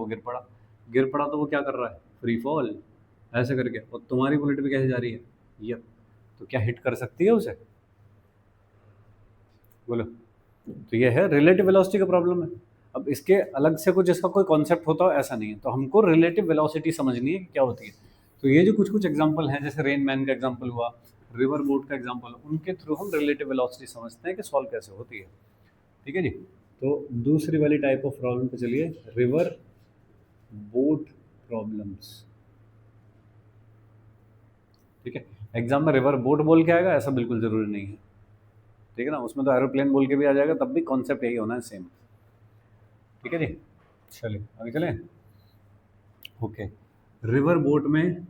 वो गिर पड़ा तो वो क्या कर रहा है, फ्री फॉल ऐसे करके, और तुम्हारी बुलेट भी कैसे जा रही है, ये, तो क्या हिट कर सकती है उसे, बोलो। तो ये है रिलेटिव वेलोसिटी का प्रॉब्लम है। अब इसके अलग से कुछ इसका कोई कॉन्सेप्ट होता हो ऐसा नहीं है, तो हमको रिलेटिव वेलोसिटी समझनी है कि क्या होती है। तो ये जो कुछ कुछ एग्जांपल हैं, जैसे रेन मैन का एग्जांपल हुआ, रिवर बोट का एग्जांपल, उनके थ्रू हम रिलेटिव वेलोसिटी समझते हैं कि सॉल्व कैसे होती है। ठीक है जी। तो दूसरी वाली टाइप ऑफ प्रॉब्लम पे चलिए, रिवर बोट प्रॉब्लम्स। ठीक है, एग्जाम में रिवर बोट बोल के आएगा ऐसा बिल्कुल जरूरी नहीं है, ठीक है ना, उसमें तो एरोप्लेन बोल के भी आ जाएगा, तब भी कॉन्सेप्ट यही होना है, सेम। ठीक है जी, चलिए आगे चलें। ओके, रिवर बोट में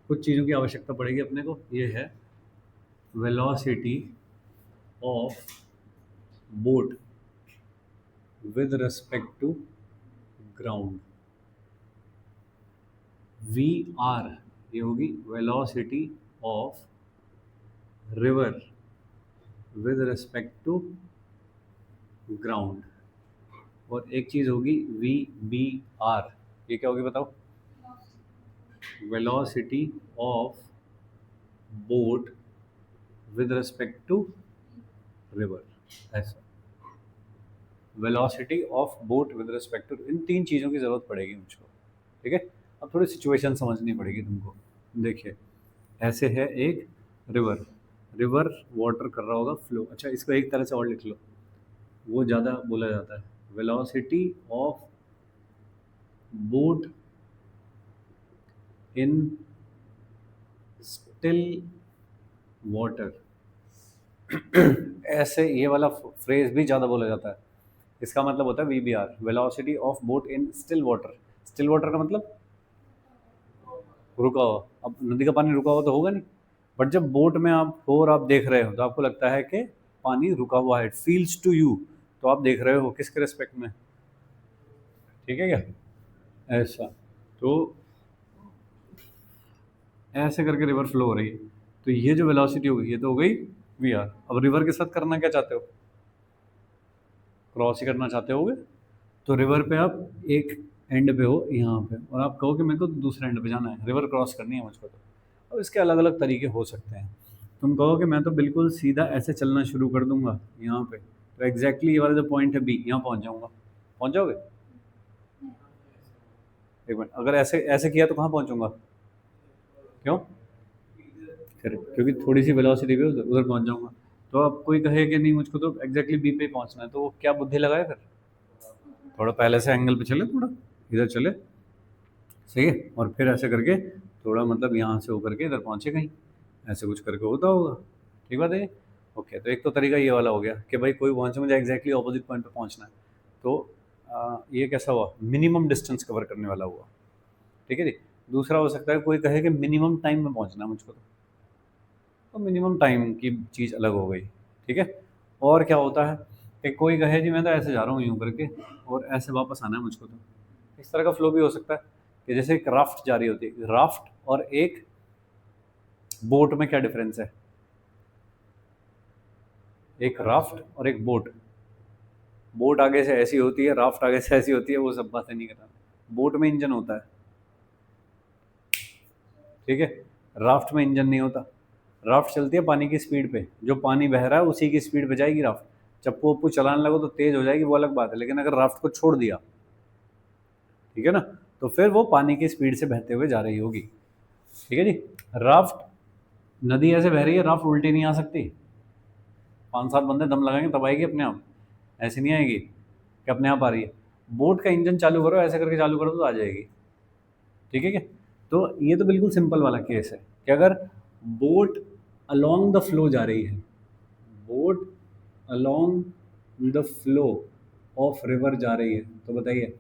कुछ चीज़ों की आवश्यकता पड़ेगी अपने को, ये है velocity of boat with respect to ground, V R, ये होगी velocity of river with respect to ground, और एक चीज़ होगी वी बी आर, ये क्या होगी बताओ, velocity of boat with respect to river, ऐसा, velocity of boat with respect to, इन तीन चीज़ों की ज़रूरत पड़ेगी मुझको। ठीक है, अब थोड़ी सिचुएशन समझनी पड़ेगी तुमको। देखिए, ऐसे है एक रिवर, रिवर वाटर कर रहा होगा फ्लो, अच्छा इसको एक तरह से और लिख लो, वो ज़्यादा बोला जाता है, velocity of boat in still water, ऐसे ये वाला फ्रेज भी ज़्यादा बोला जाता है। इसका मतलब होता है V B R, velocity of boat in still water. Still water का मतलब रुका हुआ, अब नदी का पानी रुका हुआ तो होगा नहीं, बट जब बोट में आप हो और आप देख रहे हो तो आपको लगता है कि पानी रुका हुआ है, इट फील्स टू यू, तो आप देख रहे हो किसके रिस्पेक्ट में, ठीक है क्या, ऐसा। तो ऐसे करके रिवर फ्लो हो रही है, तो ये जो वेलोसिटी होगी ये तो हो गई वी आर। अब रिवर के साथ करना क्या चाहते हो, क्रॉस ही करना चाहते होगे, तो रिवर पे आप एक एंड पे हो यहाँ पे, और आप कहो कि मेरे को दूसरे एंड पे जाना है, रिवर क्रॉस करनी है मुझको, तो अब इसके अलग अलग तरीके हो सकते हैं। तुम कहो कि मैं तो बिल्कुल सीधा ऐसे चलना शुरू कर दूंगा यहाँ पे, तो एग्जैक्टली ये वाला जो पॉइंट है बी, यहाँ पहुँच जाऊँगा, पहुँच जाओगे, एक मिनट, अगर ऐसे ऐसे किया तो कहाँ पहुँचूंगा, क्यों, करेक्ट, क्योंकि थोड़ी सी वेलोसिटी पे उधर उधर पहुँच जाऊंगा। तो अब कोई कहे कि नहीं मुझको तो एग्जैक्टली बी पे पहुँचना है, तो वो क्या बुद्धि लगाए फिर, थोड़ा पहले से एंगल पे चले, थोड़ा इधर चले, सही है, और फिर ऐसे करके थोड़ा मतलब यहाँ से होकर के इधर पहुँचे कहीं, ऐसे कुछ करके होता होगा। ठीक बात है ये? ओके, तो एक तो तरीका ये वाला हो गया कि भाई कोई पहुँचे, मुझे एग्जैक्टली ऑपोजिट पॉइंट पे पहुँचना है, तो ये कैसा हुआ, मिनिमम डिस्टेंस कवर करने वाला हुआ। ठीक है जी। दूसरा हो सकता है कोई कहे कि मिनिमम टाइम में पहुँचना है मुझको, तो मिनिमम टाइम की चीज़ अलग हो गई। ठीक है, और क्या होता है कि कोई कहे जी मैं तो ऐसे जा रहा हूँ यूँ करके और ऐसे वापस आना है मुझको, तो इस तरह का फ्लो भी हो सकता है कि जैसे एक राफ्ट जा रही होती है, राफ्ट और एक बोट में क्या डिफरेंस है, एक राफ्ट और एक बोट, बोट आगे से ऐसी होती है, राफ्ट आगे से ऐसी होती है, वो सब बातें नहीं करता, बोट में इंजन होता है, ठीक है, राफ्ट में इंजन नहीं होता। राफ्ट चलती है पानी की स्पीड पे, जो पानी बह रहा है उसी की स्पीड पे जाएगी राफ्ट, चप्पू वप्पू चलाने लगो तो तेज हो जाएगी, वो अलग बात है, लेकिन अगर राफ्ट को छोड़ दिया, ठीक है ना, तो फिर वो पानी की स्पीड से बहते हुए जा रही होगी। ठीक है जी। राफ्ट, नदी ऐसे बह रही है, राफ्ट उल्टी नहीं आ सकती, 5-7 बंदे दम लगाएंगे तब आएगी अपने आप, ऐसी नहीं आएगी कि अपने आप आ रही है। बोट का इंजन चालू करो, ऐसे करके चालू करो तो आ जाएगी। ठीक है क्या, तो ये तो बिल्कुल सिंपल वाला केस है कि अगर बोट अलोंग द फ्लो जा रही है, boat along the flow of river जा रही है, तो बताइए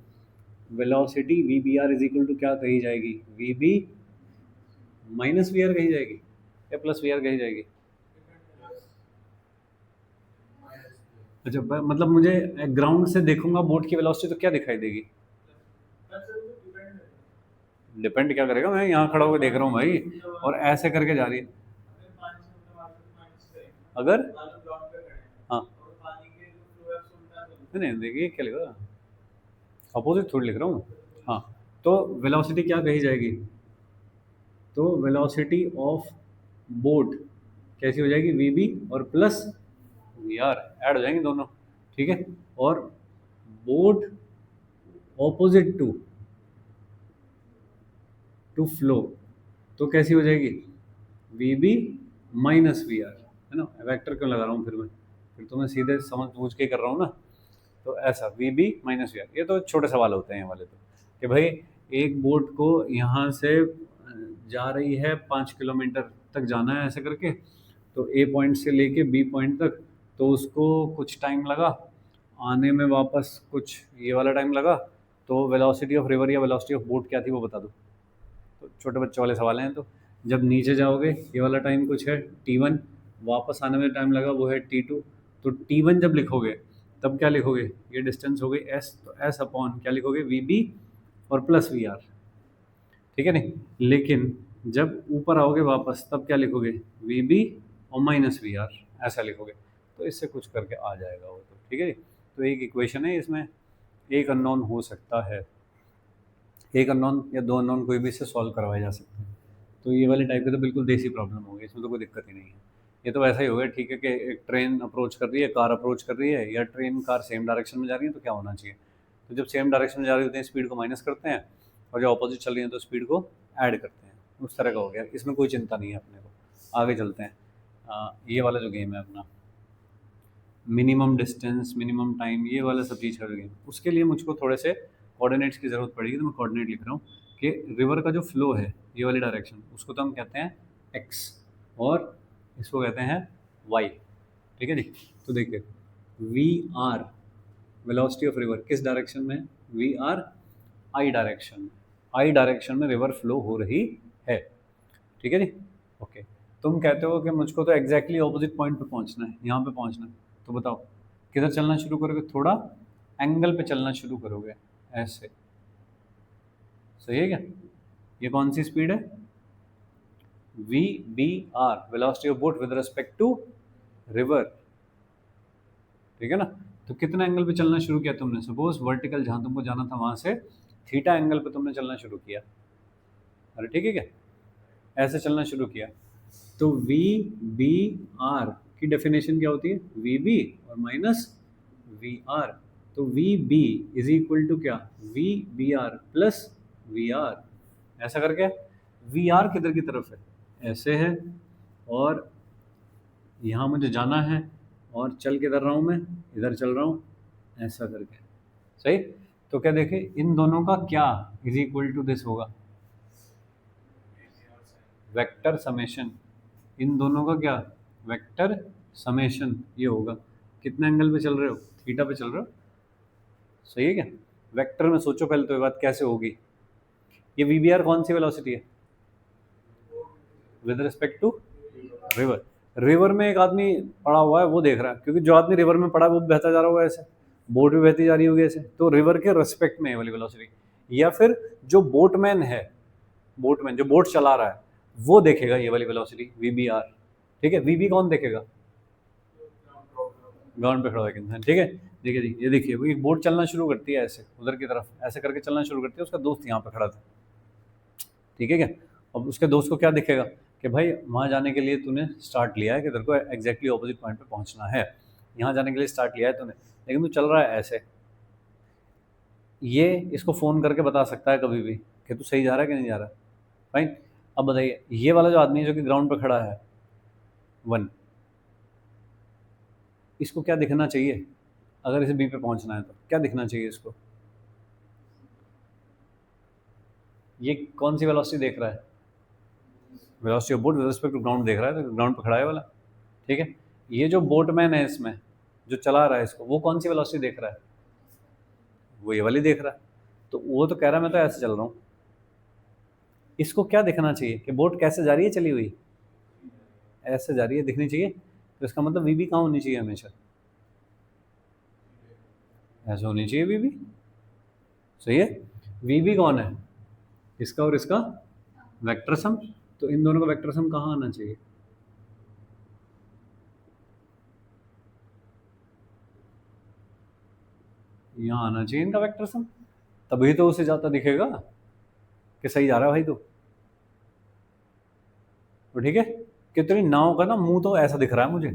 velocity V B R is equal to क्या कही जाएगी, V B minus V R कही जाएगी या प्लस वी आर कही जाएगी, अच्छा मतलब मुझे ग्राउंड से देखूंगा बोट की वेलोसिटी तो क्या दिखाई देगी, डिपेंड क्या करेगा, मैं यहाँ खड़ा होकर देख रहा हूँ भाई और ऐसे करके जा रही है, अगर, हाँ नहीं नहीं, देखिए क्या लिखा, अपोजिट थोड़ी लिख रहा हूँ, हाँ, तो वेलोसिटी क्या कही जाएगी? तो वेलोसिटी ऑफ बोट कैसी हो जाएगी? वी बी और प्लस वी आर ऐड हो जाएंगे दोनों, ठीक है। और बोट ऑपोजिट टू फ्लो तो कैसी हो जाएगी? V B minus V R, है ना। वेक्टर क्यों लगा रहा हूँ फिर तो मैं सीधे समझ बूझ के कर रहा हूँ ना। तो ऐसा V B minus V R, ये तो छोटे सवाल होते हैं ये वाले तो, कि भाई एक बोट को यहाँ से जा रही है 5 किलोमीटर तक जाना है ऐसे करके, तो ए पॉइंट से लेके बी पॉइंट तक, तो उसको कुछ टाइम लगा आने में, वापस कुछ ये वाला टाइम लगा। तो वेलोसिटी ऑफ रिवर या वेलोसिटी ऑफ बोट क्या थी वो बता दो। तो छोटे बच्चों वाले सवाल हैं। तो जब नीचे जाओगे ये वाला टाइम कुछ है T1, वापस आने में टाइम लगा वो है T2। तो T1 जब लिखोगे तब क्या लिखोगे? ये डिस्टेंस हो गई S, तो S अपॉन क्या लिखोगे? वी बी और प्लस वी आर, ठीक है नहीं। लेकिन जब ऊपर आओगे वापस तब क्या लिखोगे? वी बी और माइनस वी आर, ऐसा लिखोगे। तो इससे कुछ करके आ जाएगा वो तो, ठीक है जी। तो एक इक्वेशन है, इसमें एक अननोन हो सकता है, एक अननोन या दो अननोन कोई भी इससे सॉल्व करवाए जा सकते हैं। तो ये वाले टाइप के तो बिल्कुल देसी प्रॉब्लम हो गई, इसमें तो कोई दिक्कत ही नहीं है। ये तो वैसा ही हो गया, ठीक है, कि एक ट्रेन अप्रोच कर रही है, कार अप्रोच कर रही है, या ट्रेन कार सेम डायरेक्शन में जा रही है, तो क्या होना चाहिए? तो जब सेम डायरेक्शन में जा रही होती है स्पीड को माइनस करते हैं, और जो अपोजिट चल रही है तो स्पीड को ऐड करते हैं। उस तरह का हो गया, इसमें कोई चिंता नहीं है अपने को। आगे चलते हैं। ये वाला जो गेम है अपना, मिनिमम डिस्टेंस मिनिमम टाइम, ये वाला सब चीज़ करोगे, उसके लिए मुझको थोड़े से कोऑर्डिनेट्स की ज़रूरत पड़ेगी। तो मैं कोऑर्डिनेट लिख रहा हूँ कि रिवर का जो फ्लो है ये वाली डायरेक्शन, उसको तो हम कहते हैं एक्स, और इसको कहते हैं वाई, ठीक है जी। तो देखिए V R, velocity of river किस डायरेक्शन में? वी आर आई डायरेक्शन में, आई डायरेक्शन में रिवर फ्लो हो रही है, ठीक है जी। ओके, तुम कहते हो कि मुझको तो एग्जैक्टली ऑपोजिट पॉइंट पे पहुंचना है, यहाँ पे पहुंचना है, तो बताओ किधर चलना शुरू करोगे? थोड़ा एंगल पे चलना शुरू करोगे, ऐसे, सही है क्या? ये कौन सी स्पीड है? V B R, velocity of boat with respect to river, ठीक है ना। तो कितना एंगल पे चलना शुरू किया तुमने? सपोज वर्टिकल जहां तुमको जाना था वहां से थीटा एंगल पे तुमने चलना शुरू किया, अरे ठीक है क्या, ऐसे चलना शुरू किया। तो वी बी आर की डेफिनेशन क्या होती है? वी बी और माइनस वी आर। तो V B is equal to क्या? V B R plus V R, ऐसा करके। वी आर किधर की तरफ है? ऐसे है, और यहाँ मुझे जाना है, और चल किधर रहा हूँ मैं? इधर चल रहा हूँ, ऐसा करके, सही। तो क्या देखे, इन दोनों का क्या इज इक्वल टू दिस होगा? Vector summation. इन दोनों का क्या? वेक्टर समेशन ये होगा। कितने एंगल पे चल रहे हो? थीटा पे चल रहे हो, सही है क्या? वेक्टर में सोचो पहले तो ये बात कैसे होगी। ये वी बी आर कौन सी वेलोसिटी है? With respect to river. River में एक आदमी पड़ा हुआ है वो देख रहा है, क्योंकि जो आदमी रिवर में पड़ा है वो बहता जा रहा होगा ऐसे, बोट भी बहती जा रही होगी ऐसे, तो रिवर के रिस्पेक्ट में ये वाली वेलोसिटी। या फिर जो बोटमैन है, बोटमैन जो बोट चला रहा है, वो देखेगा ये वाली वेलोसिटी वी बी आर, ठीक है। वी बी कौन देखेगा? ग्राउंड पे खड़ा होकर इंसान, ठीक है। देखिए जी, ये देखिए वो एक बोट चलना शुरू करती है ऐसे उधर की तरफ, ऐसे करके चलना शुरू करती है, उसका दोस्त यहाँ पे खड़ा था, ठीक है क्या। अब उसके दोस्त को क्या दिखेगा कि भाई वहाँ जाने के लिए तूने स्टार्ट लिया है, कि तेरे को एग्जैक्टली ऑपोजिट पॉइंट पे पहुँचना है, यहाँ जाने के लिए स्टार्ट लिया है तूने, लेकिन तू चल रहा है ऐसे। ये इसको फ़ोन करके बता सकता है कभी भी कि तू सही जा रहा है कि नहीं जा रहा है, फाइन। अब बताइए ये वाला जो आदमी है जो कि ग्राउंड पे खड़ा है, वन, इसको क्या दिखना चाहिए? अगर इसे बी पे पहुंचना है तो क्या दिखना चाहिए इसको? ये कौन सी वेलोसिटी देख रहा है? Velocity of boat with respect to ground देख रहा है, तो ग्राउंड पे खड़ा है वाला, ठीक है। ये जो बोटमैन है इसमें जो चला रहा है इसको, वो कौन सी वेलोसिटी देख रहा है? वो ये वाली देख रहा है। तो वो तो कह रहा है मैं तो ऐसे चल रहा हूँ, इसको क्या दिखना चाहिए कि बोट कैसे जा रही है चली हुई? ऐसे जा रही है दिखनी चाहिए। तो इसका मतलब वी बी कहाँ होनी चाहिए हमेशा? ऐसे होनी चाहिए वी बी, सही है। वी बी कौन है? इसका और इसका वेक्टर सम। तो इन दोनों का वेक्टर सम कहाँ आना चाहिए? यहाँ आना चाहिए इनका वेक्टर सम, तभी तो उसे जाता दिखेगा कि सही जा रहा है भाई तो ठीक है। कि तेरी नाव का ना मुंह तो ऐसा दिख रहा है मुझे,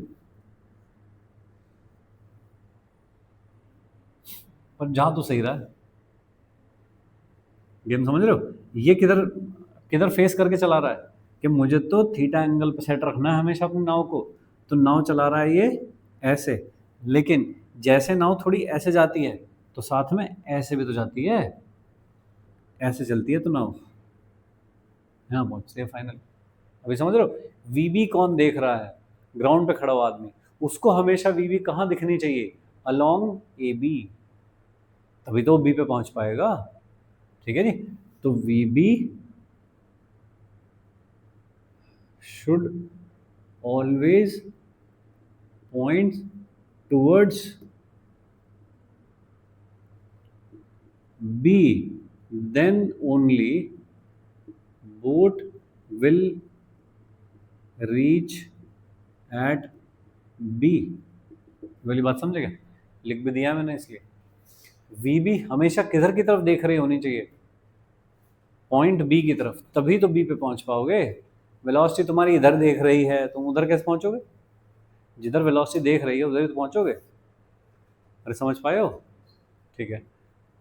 पर जा तो सही रहा है। गेम समझ रहे हो? ये किधर किधर फेस करके चला रहा है कि मुझे तो थीटा एंगल पे सेट रखना है हमेशा अपनी नाव को। तो नाव चला रहा है ये ऐसे, लेकिन जैसे नाव थोड़ी ऐसे जाती है तो साथ में ऐसे भी तो जाती है, ऐसे चलती है तो नाव यहाँ पहुंचती है फाइनल। अभी समझ रहे हो? वीबी कौन देख रहा है? ग्राउंड पे खड़ा हुआ आदमी। उसको हमेशा वीबी कहाँ दिखनी चाहिए? अलोंग ए बी, तभी तो बी पे पहुंच पाएगा। ठीक है जी। तो वीबी should always point towards B, then only boat will reach at B। वाली बात समझ गए? लिख भी दिया मैंने इसलिए। VB हमेशा किधर की तरफ देख रही होनी चाहिए? पॉइंट बी की तरफ, तभी तो बी पे पहुंच पाओगे। वेलोसिटी तुम्हारी इधर देख रही है, तुम उधर कैसे पहुंचोगे? जिधर वेलोसिटी देख रही है उधर ही तो पहुंचोगे। अरे समझ पाए हो? ठीक है,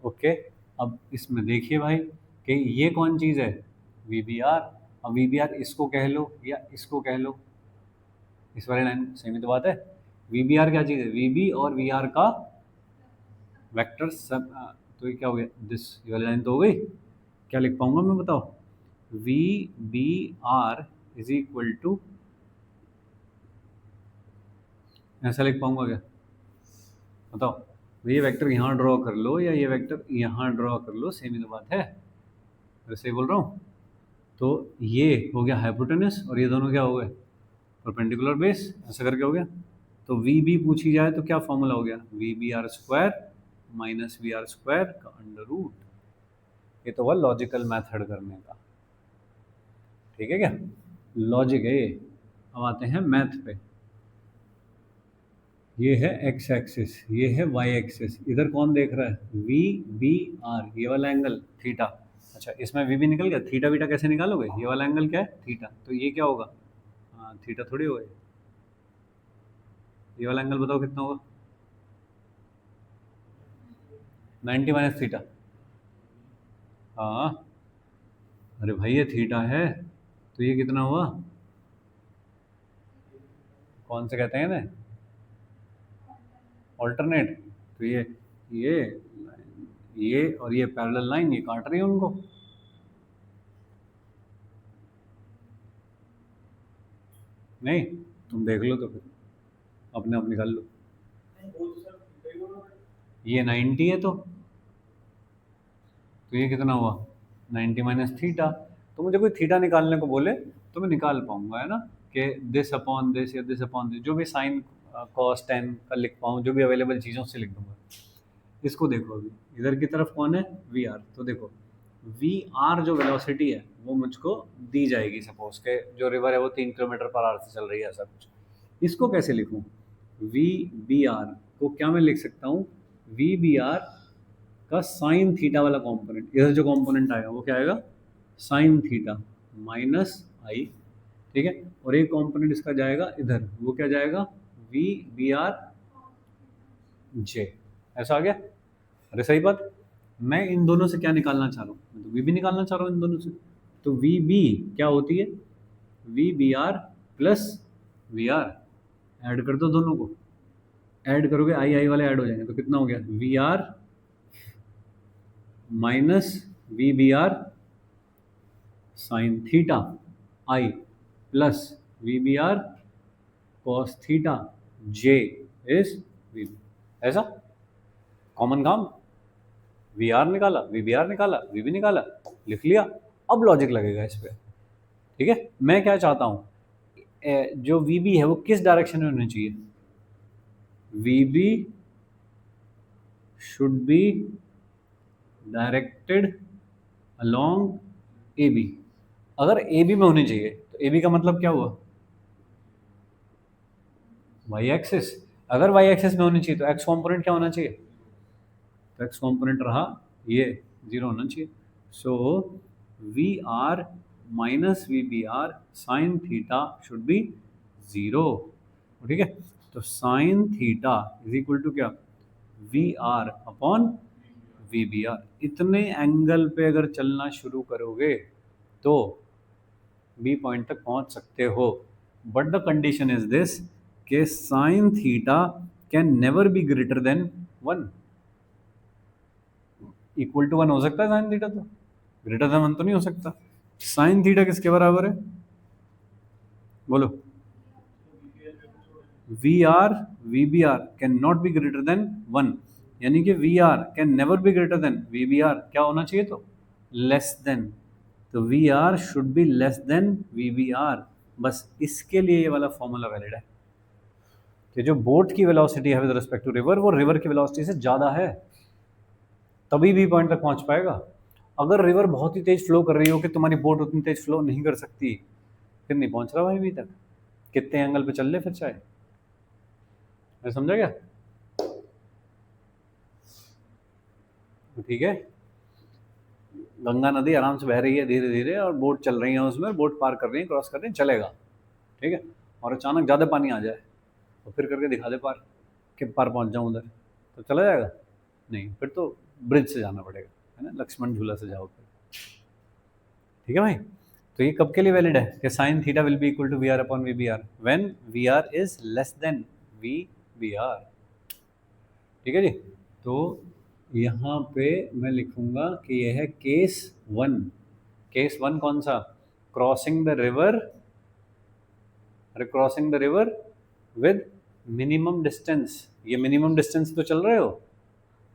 ओके। अब इसमें देखिए भाई कि ये कौन चीज़ है? V B R. अब वी बी आर इसको कह लो या इसको कह लो, इस वाली लाइन सेम ही तो बात है। वी बी आर क्या चीज़ है? वी बी और वी आर का वेक्टर सब। तो ये क्या हो गया? दिस, ये वाली लाइन तो हो गई। क्या लिख पाऊंगा मैं, बताओ? V B R is equal to, ऐसा लिख पाऊंगा क्या? बताओ। ये वेक्टर यहाँ ड्रॉ कर लो या ये वेक्टर यहाँ ड्रॉ कर लो, सेम ही तो बात है। वैसे ही बोल रहा हूँ। तो ये हो गया हाइपोटेनस और ये दोनों क्या हो गए? Perpendicular base. ऐसा करके हो गया। तो वी बी पूछी जाए तो क्या फॉर्मूला हो गया? V B R square minus V R square का अंडर रूट। ये तो हुआ लॉजिकल मेथड करने का। ठीक है क्या? लॉजिक है ये। अब आते हैं मैथ पे। ये है एक्स एक्सिस, ये है वाई एक्सिस। इधर कौन देख रहा है? वी बी आर, ये वाला एंगल थीटा। अच्छा, इसमें वी भी निकल गया। थीटा बीटा कैसे निकालोगे? ये वाला एंगल क्या है? थीटा। तो ये क्या होगा? हाँ, थीटा थोड़ी होगा। ये वाला एंगल बताओ कितना होगा? 90 माइनस थीटा। हाँ, अरे भाई ये थीटा है तो ये कितना हुआ? कौन से कहते हैं ना, ऑल्टरनेट। तो ये और ये पैरेलल लाइन ये काट रही है उनको। नहीं, तुम देख लो तो फिर अपने आप निकाल लो। ये 90 है तो ये कितना हुआ? 90 माइनस थीटा। तो मुझे कोई थीटा निकालने को बोले तो मैं निकाल पाऊंगा, है ना? कि दिस अपॉन दिस या दिस अपॉन दिस, जो भी साइन कॉस टेन का लिख पाऊँ, जो भी अवेलेबल चीज़ों से लिख दूंगा। इसको देखो, अभी इधर की तरफ कौन है? V R. तो देखो वी आर जो वेलोसिटी है वो मुझको दी जाएगी। सपोज के जो रिवर है वो 3 किलोमीटर पर आवर से चल रही है, ऐसा कुछ। इसको कैसे लिखूं? वी बी आर को क्या मैं लिख सकता हूँ? वी बी आर का साइन थीटा वाला कंपोनेंट, इधर जो कंपोनेंट आएगा वो क्या आएगा? साइन थीटा माइनस आई। ठीक है, और एक कंपोनेंट इसका जाएगा इधर, वो क्या जाएगा? V B R J. ऐसा आ गया? अरे सही बात। मैं इन दोनों से क्या निकालना चाह रहा हूँ? मैं तो वी बी निकालना चाह रहा हूँ इन दोनों से। तो वी बी क्या होती है? V B R plus V R. Add कर दो दोनों को। ऐड करोगे आई आई वाले ऐड हो जाएंगे, तो कितना हो गया? V R minus V B R sine theta I plus V B R cos theta J is V B. ऐसा कॉमन काम। वी आर निकाला, वी बी आर निकाला, वी बी निकाला, लिख लिया। अब लॉजिक लगेगा इस पे। ठीक है, मैं क्या चाहता हूँ? जो वी बी है वो किस डायरेक्शन में होनी चाहिए? V B should be directed along A B. अगर ए बी में होनी चाहिए तो ए बी का मतलब क्या हुआ? Y axis. अगर वाई एक्सिस में होनी चाहिए तो एक्स कॉम्पोनेंट क्या होना चाहिए? तो एक्स कॉम्पोनेंट रहा ये जीरो होना चाहिए। So V R minus V B R sine theta should be zero. ठीक है, तो sine theta is equal to क्या, V R upon V B R. इतने एंगल पे अगर चलना शुरू करोगे तो बी पॉइंट तक पहुंच सकते हो, but the condition is this कि sine theta can never be greater than one. Equal to one हो सकता है साइन थीटा, तो ग्रेटर देन वन तो नहीं हो सकता। साइन थीटा किसके बराबर है, बोलो। V R V B R can not be greater than one, यानी कि V R can never be greater than V B R. क्या होना चाहिए, तो लेस देन। तो V R should be less than V B R. बस इसके लिए ये वाला फॉर्मूला वैलिड है कि जो बोट की वेलोसिटी है विद रिस्पेक्ट टू रिवर, वो रिवर की वेलोसिटी से ज़्यादा है, तभी भी पॉइंट तक पहुंच पाएगा। अगर रिवर बहुत ही तेज फ्लो कर रही हो कि तुम्हारी बोट उतनी तेज फ्लो नहीं कर सकती, फिर नहीं पहुंच रहा भाई अभी तक, कितने एंगल पे चल ले फिर चाहे। मैं समझा क्या, ठीक है। गंगा नदी आराम से बह रही है धीरे धीरे और बोट चल रही है उसमें, बोट पार कर रही है, क्रॉस कर रही है, चलेगा, ठीक है। और अचानक ज़्यादा पानी आ जाए तो फिर करके दिखा दे पार, कि पार पहुंच जाऊं उधर, तो चला जाएगा नहीं, फिर तो ब्रिज से जाना पड़ेगा, है ना, लक्ष्मण झूला से जाओ फिर। ठीक है भाई, तो ये कब के लिए वैलिड है कि sine theta will be equal to V R upon V B R when V R is less than V B R. ठीक है जी। तो यहाँ पे मैं लिखूंगा कि यह है केस वन। केस वन कौन सा, क्रॉसिंग द रिवर, अरे crossing the river with minimum distance. ये मिनिमम डिस्टेंस तो चल रहे हो,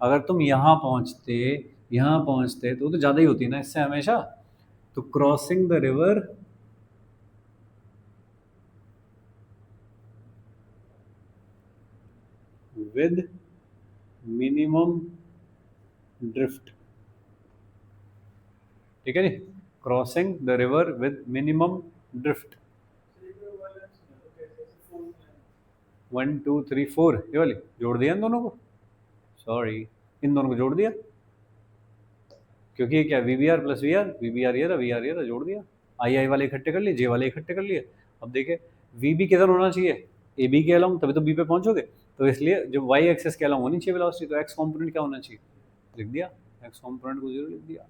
अगर तुम यहाँ पहुंचते तो ज़्यादा ही होती ना इससे हमेशा। तो crossing the river with minimum drift, ठीक है जी, crossing the river with minimum drift. 1 2 3 4 ये वाली जोड़ दिया इन दोनों को, सॉरी इन दोनों को जोड़ दिया, क्योंकि ये क्या V B R plus V B R ये रहा, वी आर ये रहा, जोड़ दिया। आई आई वाले इकट्ठे कर लिए, जे वाले इकट्ठे कर लिए। अब देखे वी बी किधर होना चाहिए, ए बी के अलाउंग, तभी तो बी पे पहुंचोगे। तो इसलिए जब वाई एक्सेस के अलाउंग होनी चाहिए वेलोसिटी, तो एक्स कॉम्पोनेंट क्या होना चाहिए, लिख दिया, एक्स कॉम्पोनेंट को जीरो लिख दिया।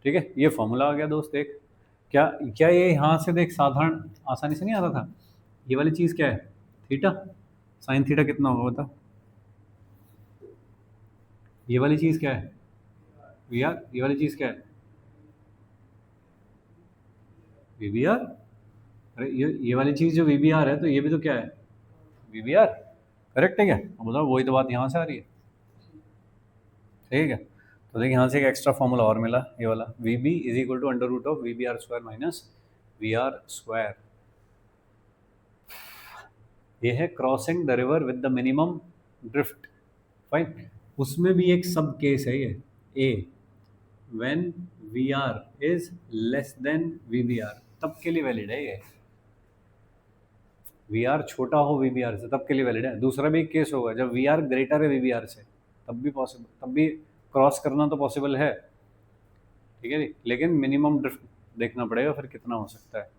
ठीक है, ये फॉर्मूला आ गया दोस्त। एक क्या क्या ये यहाँ से देख साधारण आसानी से नहीं आ रहा था, ये वाली चीज़ क्या है, थीटा। साइन थीटा कितना होगा बता, ये वाली चीज़ क्या है वी आर, ये वाली चीज़ क्या है वी बी आर। अरे ये वाली चीज़ जो वी बी आर है, तो ये भी तो क्या है वी बी आर, करेक्ट है क्या, अब बताओ वही तो बात यहाँ से आ रही है, ठीक है। तो देखिए यहाँ से एक एक्स्ट्रा फॉर्मूला और मिला, ये वाला V B is equal to under root of V B R square minus V R square. ये है crossing the river with the minimum drift, fine. उसमें भी एक सब केस है ये, A when V R is less than V B R, तब के लिए वैलिड है ये। वी आर छोटा हो वी बी आर से, तब के लिए वैलिड है। दूसरा भी एक केस होगा जब वी आर ग्रेटर है वी बी आर से, तब भी पॉसिबल, तब भी क्रॉस करना तो पॉसिबल है, ठीक है जी, लेकिन मिनिमम ड्रिफ्ट देखना पड़ेगा फिर कितना हो सकता है।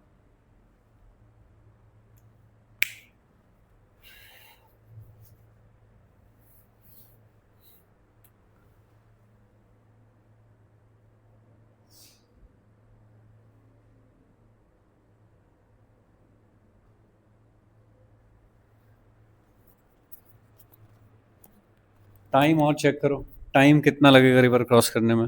टाइम और चेक करो, टाइम कितना लगेगा रिवर क्रॉस करने में।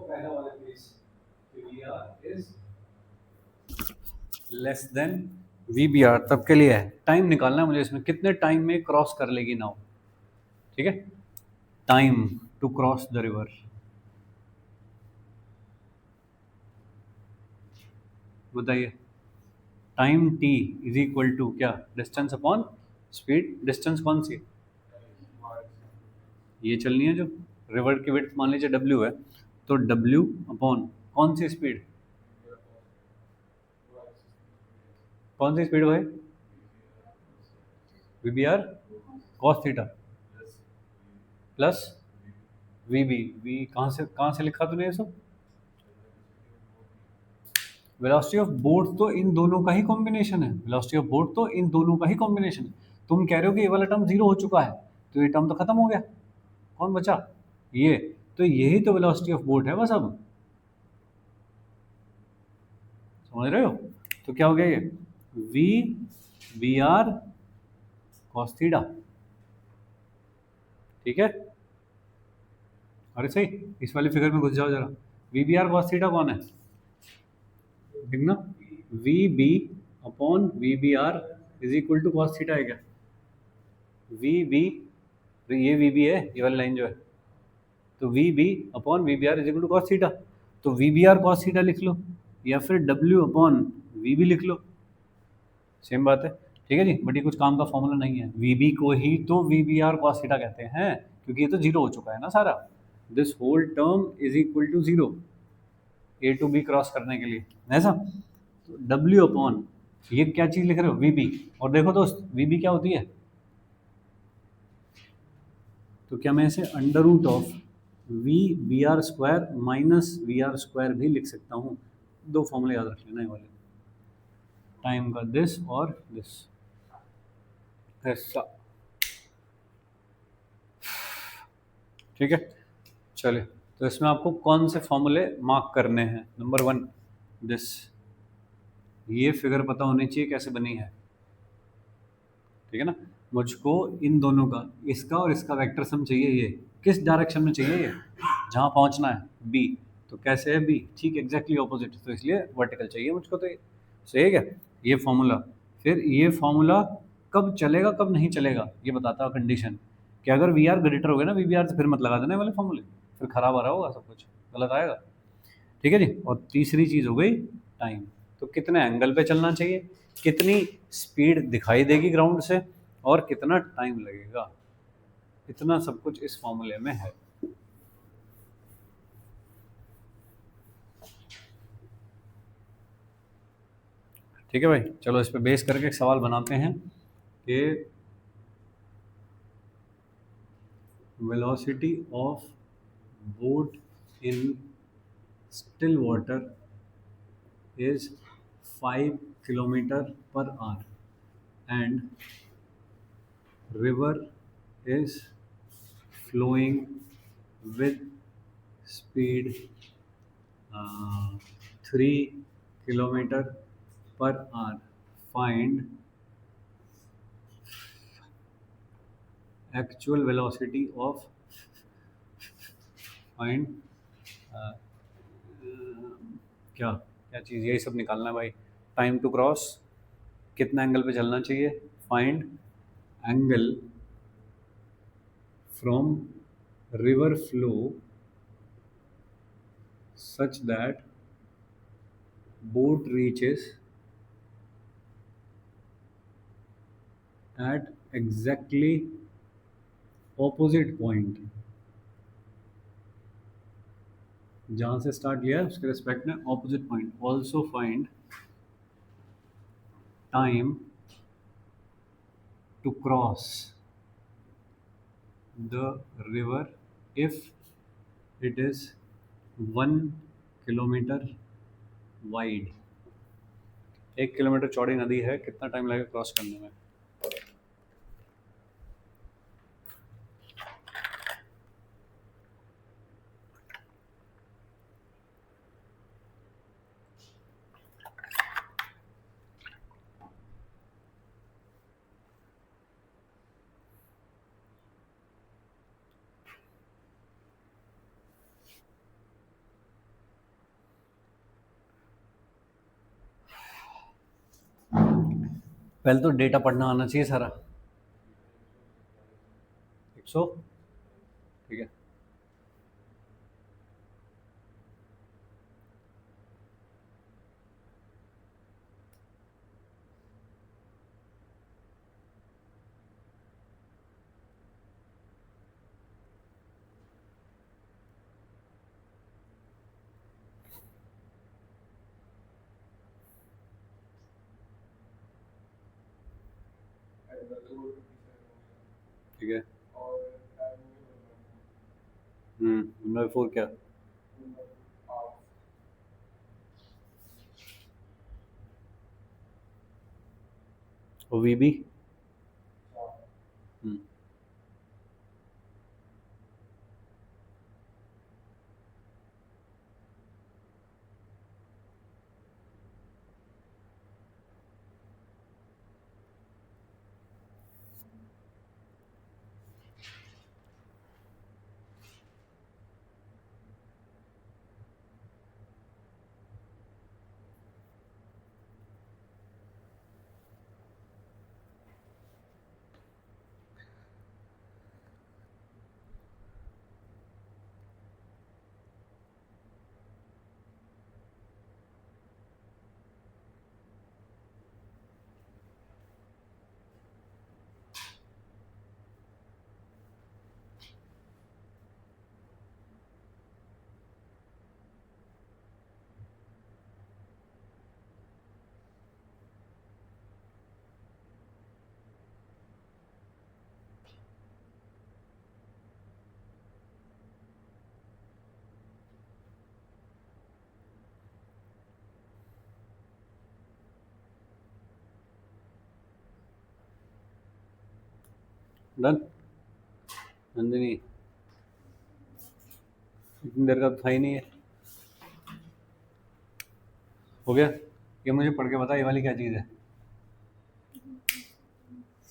पहले वाले case VBR is less then VBR तब के लिए है। टाइम निकालना है मुझे इसमें, कितने टाइम में क्रॉस कर लेगी नाव। ठीक है, time to cross the river. बताइए, time T is equal to क्या, डिस्टेंस अपॉन स्पीड। डिस्टेंस कौन सी है, ये चलनी है जो रिवर की विड्थ मान लीजिए डब्ल्यू है, तो डब्ल्यू अपॉन कौन सी स्पीड, कौन सी स्पीड भाई, V B R cos theta plus V B. V कहाँ से लिखा तूने ये सब, वेलोसिटी ऑफ बोट तो इन दोनों का ही कॉम्बिनेशन है, वेलोसिटी ऑफ बोट तो इन दोनों का ही कॉम्बिनेशन है। तुम कह रहे हो कि ये वाला टर्म जीरो हो चुका है, तो ये टर्म तो खत्म हो गया, कौन बचा, ये। तो यही तो वेलोसिटी ऑफ बोट है बस। अब समझ रहे हो, तो क्या हो गया ये, V B R cos theta. ठीक है, अरे सही, इस वाली फिगर में घुस जाओ जरा। V B R cos theta कौन है, देखना, V B upon V B R is equal to cos theta है क्या, वी बी, ये वी बी है, ये वाली लाइन जो है, तो V B upon V B R is equal to cos theta. तो V B R cos theta लिख लो, या फिर डब्ल्यू अपॉन वी बी लिख लो, सेम बात है। ठीक है जी, बट ये कुछ काम का फॉर्मूला नहीं है। वी बी को ही तो V B R cos theta कहते हैं, क्योंकि ये तो जीरो हो चुका है ना सारा। This whole term is equal to zero, A to B cross करने के लिए, ऐसा। तो डब्ल्यू अपॉन ये क्या चीज लिख रहे हो, वी बी। और देखो दोस्त, वी बी क्या होती है, तो क्या मैं इसे under root of V B R square minus V R square भी लिख सकता हूँ। दो फॉर्मूले याद रख लेना ये वाले, टाइम का दिस और दिस, ऐसा। ठीक है, चलिए, तो इसमें आपको कौन से फॉर्मूले मार्क करने हैं। नंबर वन, दिस, ये फिगर पता होनी चाहिए कैसे बनी है। ठीक है ना, मुझको इन दोनों का, इसका और इसका वेक्टर सम चाहिए। ये किस डायरेक्शन में चाहिए, ये जहाँ पहुँचना है बी, तो कैसे है बी, ठीक एग्जैक्टली ऑपोजिट, तो इसलिए वर्टिकल चाहिए मुझको। तो ये सही है क्या, ये फॉर्मूला। फिर ये फॉर्मूला कब चलेगा कब नहीं चलेगा ये बताता है कंडीशन, कि अगर वी आर ग्रेटर हो गया ना वी बी आर, तो फिर मत लगा देना ये वाले फॉर्मूले, फिर खराब आ रहा होगा सब कुछ, गलत आएगा। ठीक है जी, और तीसरी चीज़ हो गई टाइम, तो कितने एंगल पे चलना चाहिए, कितनी स्पीड दिखाई देगी ग्राउंड से, और कितना टाइम लगेगा, इतना सब कुछ इस फॉर्मूले में है। ठीक है भाई, चलो इस पे बेस करके एक सवाल बनाते हैं कि velocity of boat in still water is 5 kilometer per hour and river is flowing with speed 3 kilometer per hour. Find actual velocity of, find uh, क्या क्या चीज़, यही सब निकालना है भाई। टाइम टू क्रॉस, कितना एंगल पे चलना चाहिए, find angle from river flow such that boat reaches at exactly opposite point, जहाँ से स्टार्ट किया है उसके रिस्पेक्ट में opposite point. Also find time to cross the river if it is 1 kilometre wide. 1 kilometre चौड़ी नदी है, कितना टाइम लगेगा क्रॉस करने में। पहले तो डेटा पढ़ना आना चाहिए सारा। 100, ठीक है। ठीक है। 1/4 क्या? और वी बी? डन। नंदिनी, इतनी देर का तो था ही नहीं है। हो गया? ये मुझे पढ़ के बता, ये वाली क्या चीज़ है?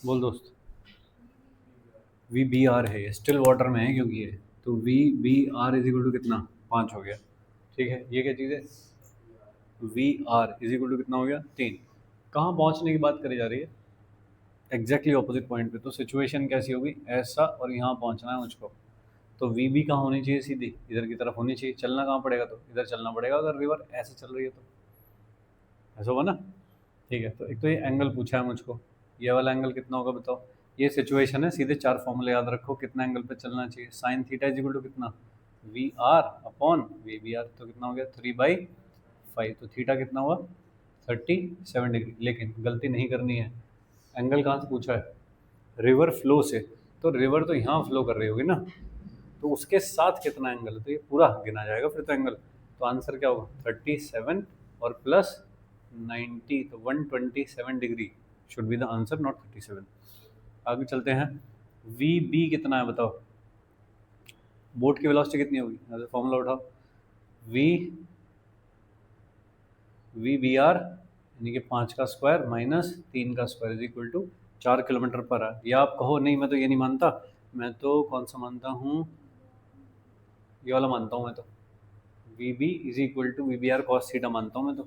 बोल दोस्त। वी बी आर है, ये स्टिल वाटर में है क्योंकि ये, तो V B R is equal to कितना? 5 हो गया। ठीक है, ये क्या चीज़ है? V R is equal to कितना हो गया? 3। कहाँ पहुँचने की बात करी जा रही है? एग्जैक्टली ऑपोजिट पॉइंट पे। तो सिचुएशन कैसी होगी? ऐसा, और यहाँ पहुँचना है मुझको। तो वी बी कहाँ होनी चाहिए? सीधी इधर की तरफ होनी चाहिए। चलना कहाँ पड़ेगा? तो इधर चलना पड़ेगा, अगर रिवर ऐसे चल रही है तो। ऐसा होगा ना? ठीक है, तो एक तो ये एंगल पूछा है मुझको, ये वाला एंगल कितना होगा बताओ। ये सिचुएशन है, सीधे 4 फॉर्मूले याद रखो कितना एंगल पे चलना चाहिए। Sine theta is equal to कितना? V R upon V B R. तो कितना हो गया? 3/5। तो थीटा कितना हुआ? 37 डिग्री। लेकिन गलती नहीं करनी है, एंगल कहाँ से पूछा है? रिवर फ्लो से। तो रिवर तो यहाँ फ्लो कर रही होगी ना, तो उसके साथ कितना एंगल है? तो ये पूरा गिना जाएगा फिर तो एंगल। तो आंसर क्या होगा? 37 और प्लस 90, तो 127 degree should be the answer, not 37। आगे चलते हैं। वी बी कितना है बताओ? बोट की वेलोसिटी कितनी होगी? फॉर्मूला उठाओ। वी वी बी आर यानी कि 5 का स्क्वायर माइनस 3 का square is equal to 4 kilometre per hour. या आप कहो नहीं, मैं तो ये नहीं मानता, मैं तो कौन सा मानता हूँ, ये वाला मानता हूँ मैं तो। V B is equal to V B R cos theta मानता हूँ मैं तो,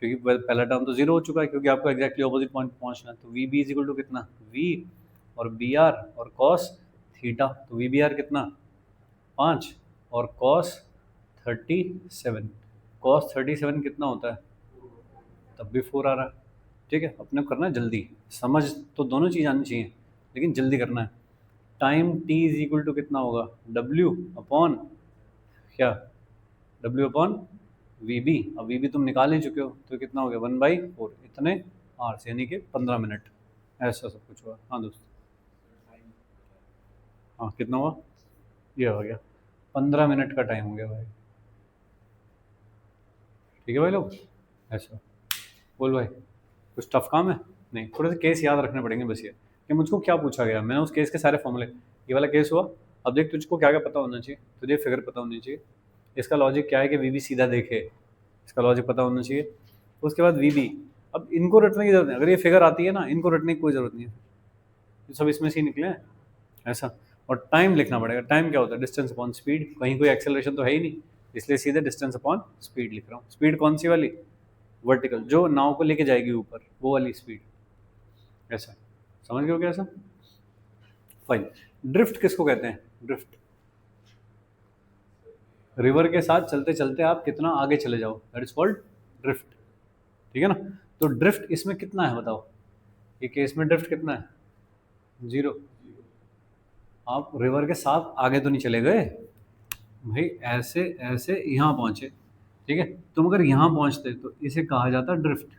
क्योंकि पहला टर्म तो जीरो हो चुका है, क्योंकि आपको एग्जैक्टली ऑपोजिट पॉइंट पहुंचना है। तो V B is equal to कितना? वी और बी आर और कॉस थीटा। तो वी बी आर कितना? 5 और कॉस 37। कॉस 37 कितना होता है? तब भी 4 आ रहा है। ठीक है, अपने को करना है जल्दी। समझ तो दोनों चीज़ आनी चाहिए, लेकिन जल्दी करना है। Time T is equal to कितना होगा? डब्ल्यू अपॉन क्या? W upon V B. अब वी बी तुम निकाल ही चुके हो, तो कितना हो गया? 1/4 इतने आर से, यानी कि 15 मिनट। ऐसा सब कुछ हुआ। हाँ दोस्त। हाँ, कितना हुआ? ये हो गया 15 मिनट का टाइम हो गया भाई। ठीक है भाई लोग, ऐसा। बोल भाई, कुछ टफ काम है? नहीं, थोड़े से केस याद रखने पड़ेंगे बस। ये कि मुझको क्या पूछा गया, मैंने उस केस के सारे फॉर्मूले, ये वाला केस हुआ। अब देख, तुझको क्या क्या पता होना चाहिए, तुझे फिगर पता होनी चाहिए। इसका लॉजिक क्या है कि वी बी सीधा देखे, इसका लॉजिक पता होना चाहिए। उसके बाद वी बी, अब इनको रटने की जरूरत नहीं। अगर ये फिगर आती है ना, इनको रटने की कोई ज़रूरत नहीं है, ये सब इसमें से ही निकले हैं। ऐसा। और टाइम लिखना पड़ेगा। टाइम क्या होता है? Distance upon speed. कहीं कोई एक्सेलरेशन तो है ही नहीं, इसलिए सीधे डिस्टेंस अपॉन स्पीड लिख रहा हूँ। स्पीड कौन सी वाली? वर्टिकल, जो नाव को लेके जाएगी ऊपर, वो वाली स्पीड। ऐसा समझ गए हो क्या ऐसा? फाइन। ड्रिफ्ट किसको कहते हैं? ड्रिफ्ट, रिवर के साथ चलते चलते आप कितना आगे चले जाओ, दैट इज कॉल्ड ड्रिफ्ट। ठीक है ना? तो ड्रिफ्ट इसमें कितना है बताओ, ये केस में ड्रिफ्ट कितना है? जीरो। आप रिवर के साथ आगे तो नहीं चले गए भाई, ऐसे ऐसे यहाँ पहुंचे, ठीक है? तुम अगर यहाँ पहुंचते तो इसे कहा जाता ड्रिफ्ट।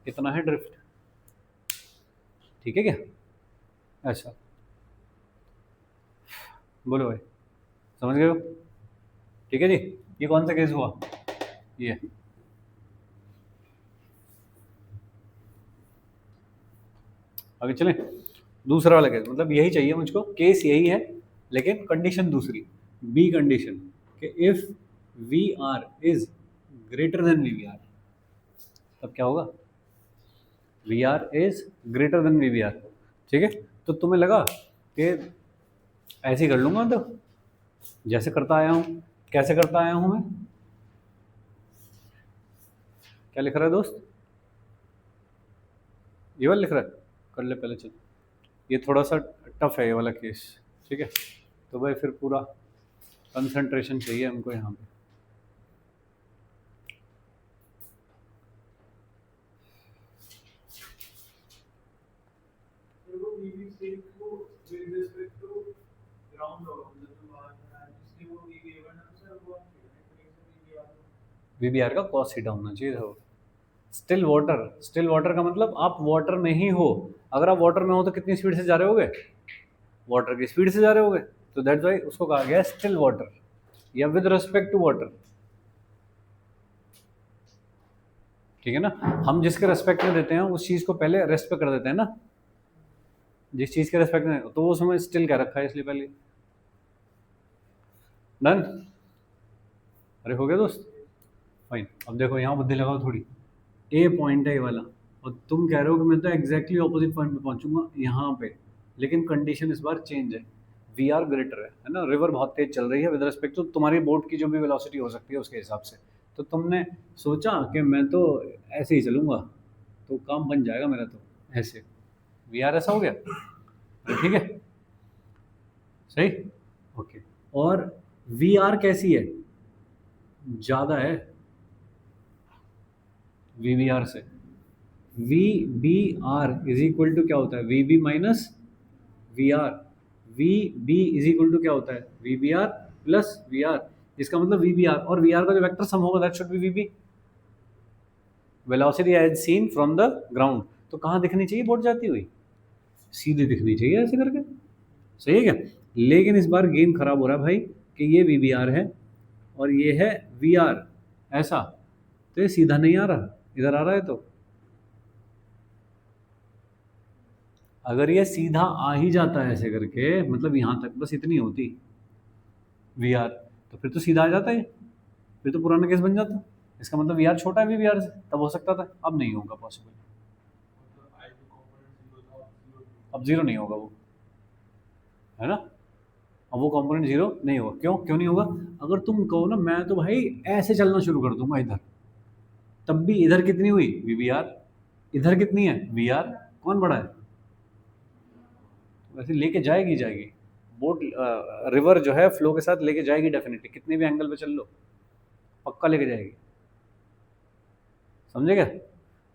कितना है ड्रिफ्ट? ठीक है क्या? ऐसा, बोलो भाई, समझ गए हो? ठीक है जी। ये कौन सा केस हुआ? ये आगे चलें। दूसरा वाला केस, मतलब यही चाहिए मुझको, केस यही है लेकिन कंडीशन दूसरी। बी कंडीशन कि if V R is greater than V B R, तब क्या होगा? V R is greater than V B R. ठीक है? तो तुम्हें लगा कि ऐसे ही कर लूंगा, तो जैसे करता आया हूँ, कैसे करता आया हूँ मैं? क्या लिख रहा है दोस्त? ये वाला लिख रहा है? कर ले पहले, चल। ये थोड़ा सा टफ है ये वाला केस, ठीक है? तो भाई फिर पूरा कंसंट्रेशन चाहिए हमको यहाँ पे। वीबीआर का कॉस थीटा होना चाहिए था। स्टिल वाटर, स्टिल वाटर का मतलब आप वाटर में ही हो। अगर आप वाटर में हो तो कितनी स्पीड से जा रहे होगे? वाटर की स्पीड से जा रहे होगे। तो दैट्स वाई उसको कहा गया स्टिल वाटर या विद रिस्पेक्ट टू वाटर। ठीक है ना? हम जिसके रेस्पेक्ट में देते हैं उस चीज को पहले रेस्ट पे कर देते हैं ना, जिस चीज के रेस्पेक्ट में, तो वो समय स्टिल क्या रखा है इसलिए पहले। डन? अरे हो गया दोस्त? फाइन। अब देखो यहाँ बुद्धि लगाओ थोड़ी। ए पॉइंट है ये वाला, और तुम कह रहे हो कि मैं तो एग्जैक्टली ऑपोजिट पॉइंट पे पहुंचूंगा यहाँ पे, लेकिन कंडीशन इस बार चेंज है। वी आर ग्रेटर है ना? रिवर बहुत तेज चल रही है विद रिस्पेक्ट टू तुम्हारी बोट की जो भी वेलोसिटी हो सकती है उसके हिसाब से। तो तुमने सोचा कि मैं तो ऐसे ही चलूंगा तो काम बन जाएगा मेरा, तो ऐसे वी आर ऐसा हो गया। ठीक है? सही। ओके। और वी आर कैसी है? ज़्यादा है वी बी आर से। V B R is equal to क्या होता है? V B minus V R. V B is equal to क्या होता है? V B R plus V R. इसका मतलब वी बी आर और वी आर का जो वेक्टर सम होगा that should be V B, velocity as seen from the ground. तो कहाँ दिखनी चाहिए बोट जाती हुई? सीधे दिखनी चाहिए ऐसे करके। सही है क्या? लेकिन इस बार गेम खराब हो रहा है भाई, कि ये वी बी आर है और ये है वी आर ऐसा, तो ये सीधा नहीं आ रहा, इधर आ रहा है। तो अगर ये सीधा आ ही जाता है ऐसे करके, मतलब यहाँ तक बस इतनी होती वी आर, तो फिर तो सीधा आ जाता है, फिर तो पुराना केस बन जाता। इसका मतलब वी आर छोटा है वी आर से, तब हो सकता था, अब नहीं होगा पॉसिबल। अब जीरो नहीं होगा वो, है ना? अब वो कंपोनेंट जीरो नहीं होगा। क्यों क्यों नहीं होगा? अगर तुम कहो ना मैं तो भाई ऐसे चलना शुरू कर दूंगा इधर, तब भी इधर कितनी हुई? V B R. इधर कितनी है? V R. कौन बड़ा है? वैसे लेके जाएगी जाएगी बोट, रिवर जो है फ्लो के साथ लेके जाएगी डेफिनेटली, कितने भी एंगल पे चल लो पक्का लेके जाएगी। समझे क्या?